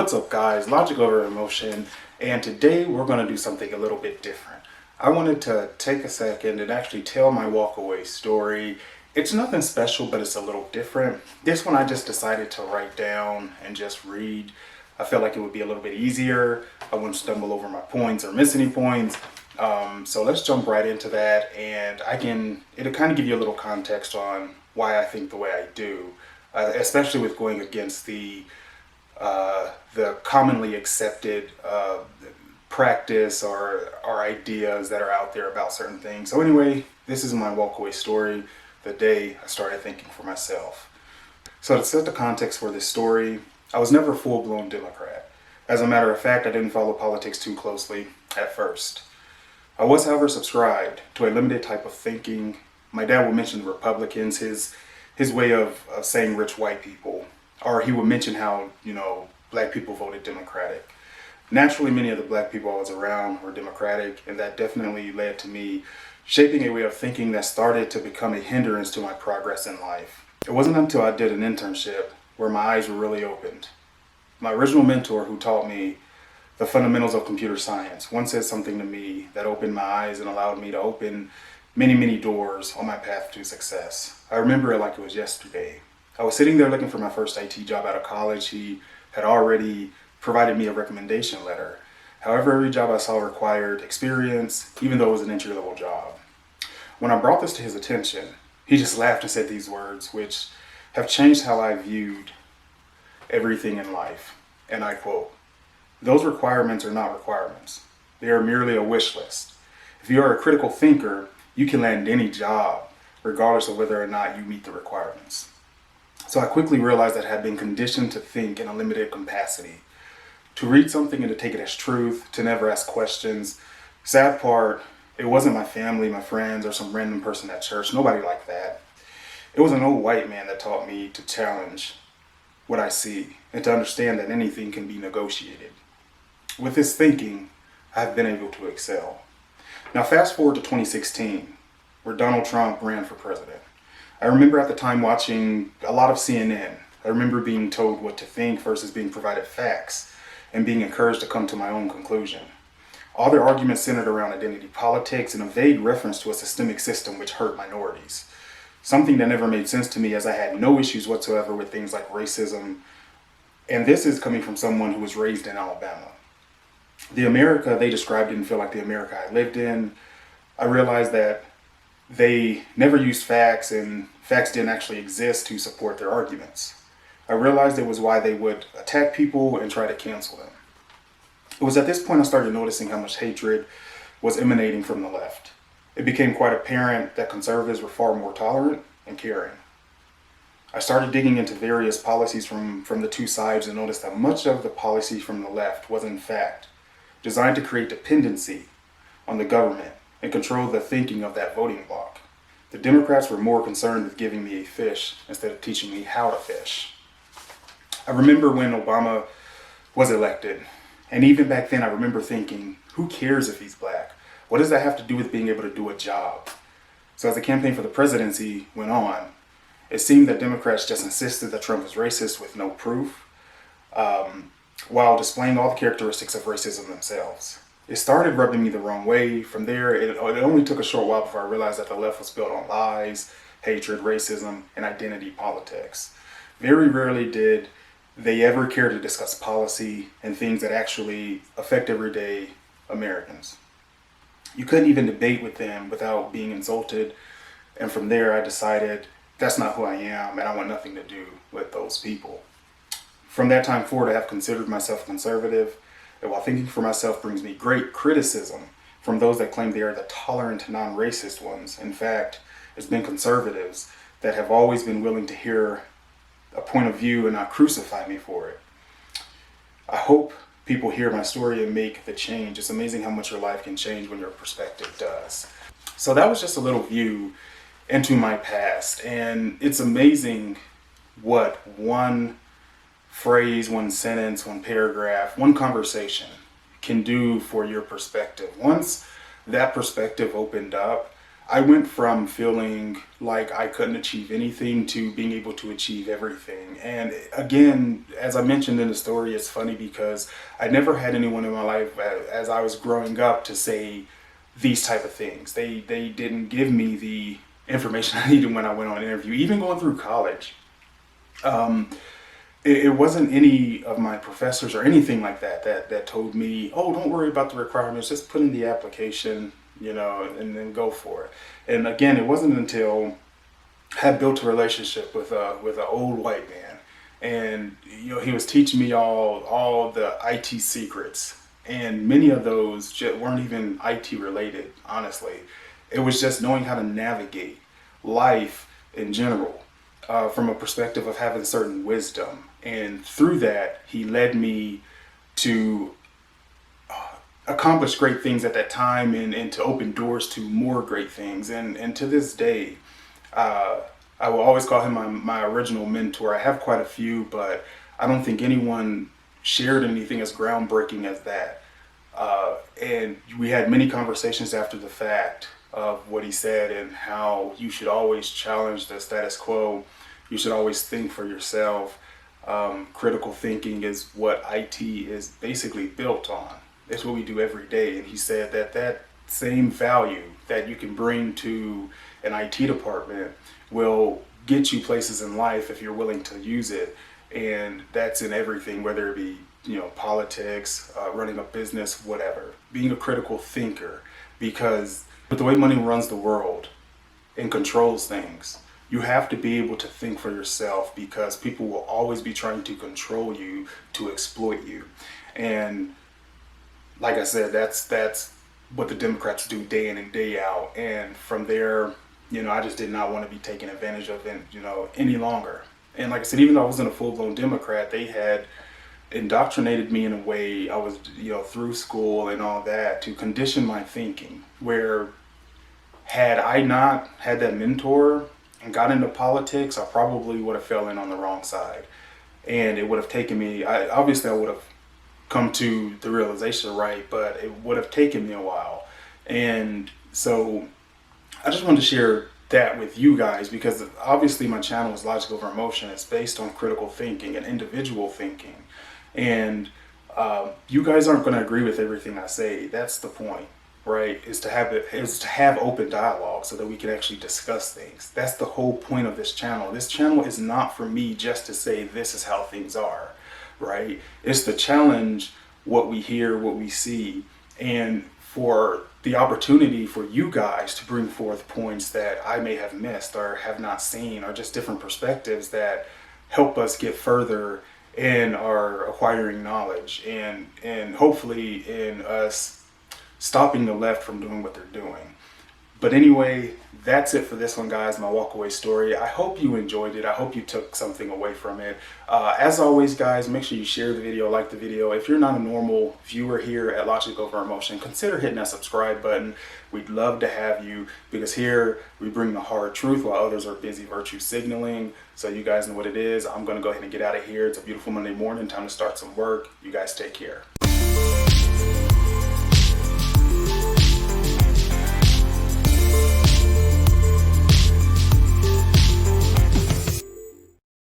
What's up, guys? Logic over emotion, and today we're going to do something a little bit different. I wanted to take a second and actually tell my walkaway story. It's nothing special, but it's a little different. This one I just decided to write down and just read. I felt like it would be a little bit easier. I wouldn't stumble over my points or miss any points. So let's jump right into that, and it'll kind of give you a little context on why I think the way I do, especially with going against the commonly accepted practice or ideas that are out there about certain things. So anyway, this is my walkaway story, the day I started thinking for myself. So to set the context for this story, I was never a full-blown Democrat. As a matter of fact, I didn't follow politics too closely at first. I was, however, subscribed to a limited type of thinking. My dad would mention the Republicans, his way of saying rich white people. Or he would mention how, black people voted Democratic. Naturally, many of the black people I was around were Democratic, and that definitely led to me shaping a way of thinking that started to become a hindrance to my progress in life. It wasn't until I did an internship where my eyes were really opened. My original mentor, who taught me the fundamentals of computer science, once said something to me that opened my eyes and allowed me to open many, many doors on my path to success. I remember it like it was yesterday. I was sitting there looking for my first IT job out of college. He had already provided me a recommendation letter. However, every job I saw required experience, even though it was an entry-level job. When I brought this to his attention, he just laughed and said these words, which have changed how I viewed everything in life. And I quote, "Those requirements are not requirements. They are merely a wish list. If you are a critical thinker, you can land any job, regardless of whether or not you meet the requirements." So I quickly realized that I had been conditioned to think in a limited capacity, to read something and to take it as truth, to never ask questions. Sad part, it wasn't my family, my friends, or some random person at church, nobody like that. It was an old white man that taught me to challenge what I see and to understand that anything can be negotiated. With this thinking, I've been able to excel. Now fast forward to 2016, where Donald Trump ran for president. I remember at the time watching a lot of CNN. I remember being told what to think versus being provided facts and being encouraged to come to my own conclusion. All their arguments centered around identity politics and a vague reference to a systemic system which hurt minorities. Something that never made sense to me, as I had no issues whatsoever with things like racism. And this is coming from someone who was raised in Alabama. The America they described didn't feel like the America I lived in. I realized that they never used facts, and facts didn't actually exist to support their arguments. I realized it was why they would attack people and try to cancel them. It was at this point I started noticing how much hatred was emanating from the left. It became quite apparent that conservatives were far more tolerant and caring. I started digging into various policies from the two sides and noticed that much of the policy from the left was in fact designed to create dependency on the government and control the thinking of that voting bloc. The Democrats were more concerned with giving me a fish instead of teaching me how to fish. I remember when Obama was elected, and even back then I remember thinking, who cares if he's black? What does that have to do with being able to do a job? So as the campaign for the presidency went on, it seemed that Democrats just insisted that Trump was racist with no proof, while displaying all the characteristics of racism themselves. It started rubbing me the wrong way. From there, it only took a short while before I realized that the left was built on lies, hatred, racism, and identity politics. Very rarely did they ever care to discuss policy and things that actually affect everyday Americans. You couldn't even debate with them without being insulted. And from there, I decided that's not who I am, and I want nothing to do with those people. From that time forward, I have considered myself conservative. And while thinking for myself brings me great criticism from those that claim they are the tolerant, non-racist ones, in fact, it's been conservatives that have always been willing to hear a point of view and not crucify me for it. I hope people hear my story and make the change. It's amazing how much your life can change when your perspective does. So that was just a little view into my past, and it's amazing what one phrase, one sentence, one paragraph, one conversation can do for your perspective. Once that perspective opened up, I went from feeling like I couldn't achieve anything to being able to achieve everything. And again, as I mentioned in the story, it's funny because I never had anyone in my life as I was growing up to say these type of things. They didn't give me the information I needed when I went on an interview, even going through college. Um, it wasn't any of my professors or anything like that told me, oh, don't worry about the requirements, just put in the application, and then go for it. And again, it wasn't until I had built a relationship with an old white man, and he was teaching me all the IT secrets, and many of those just weren't even IT related. Honestly, it was just knowing how to navigate life in general, from a perspective of having certain wisdom. And through that, he led me to accomplish great things at that time, and to open doors to more great things. And to this day, uh, I will always call him my original mentor. I have quite a few, but I don't think anyone shared anything as groundbreaking as that. And we had many conversations after the fact of what he said and how you should always challenge the status quo. You should always think for yourself. Critical thinking is what IT is basically built on. It's what we do every day. And he said that same value that you can bring to an IT department will get you places in life if you're willing to use it. And that's in everything, whether it be politics, running a business, whatever. Being a critical thinker, because with the way money runs the world and controls things, you have to be able to think for yourself, because people will always be trying to control you, to exploit you. And like I said, that's what the Democrats do day in and day out. And from there, I just did not want to be taken advantage of, any longer. And like I said, even though I wasn't a full-blown Democrat, they had indoctrinated me in a way. I was, through school and all that, to condition my thinking, where had I not had that mentor and got into politics, I probably would have fell in on the wrong side. And it would have taken me, obviously I would have come to the realization, right, but it would have taken me a while. And so I just wanted to share that with you guys, because obviously my channel is Logic Over Emotion. It's based on critical thinking and individual thinking. And you guys aren't going to agree with everything I say. That's the point, right? Is to have open dialogue so that we can actually discuss things. That's the whole point of this channel. This channel is not for me just to say this is how things are, right? It's to challenge what we hear, what we see, and for the opportunity for you guys to bring forth points that I may have missed or have not seen, or just different perspectives that help us get further in our acquiring knowledge, and hopefully in us stopping the left from doing what they're doing. But anyway, that's it for this one, guys, my walkaway story. I hope you enjoyed it. I hope you took something away from it. As always, guys, make sure you share the video, like the video. If you're not a normal viewer here at Logic Over Emotion, consider hitting that subscribe button. We'd love to have you, because here we bring the hard truth while others are busy virtue signaling. So you guys know what it is. I'm going to go ahead and get out of here. It's a beautiful Monday morning. Time to start some work. You guys take care.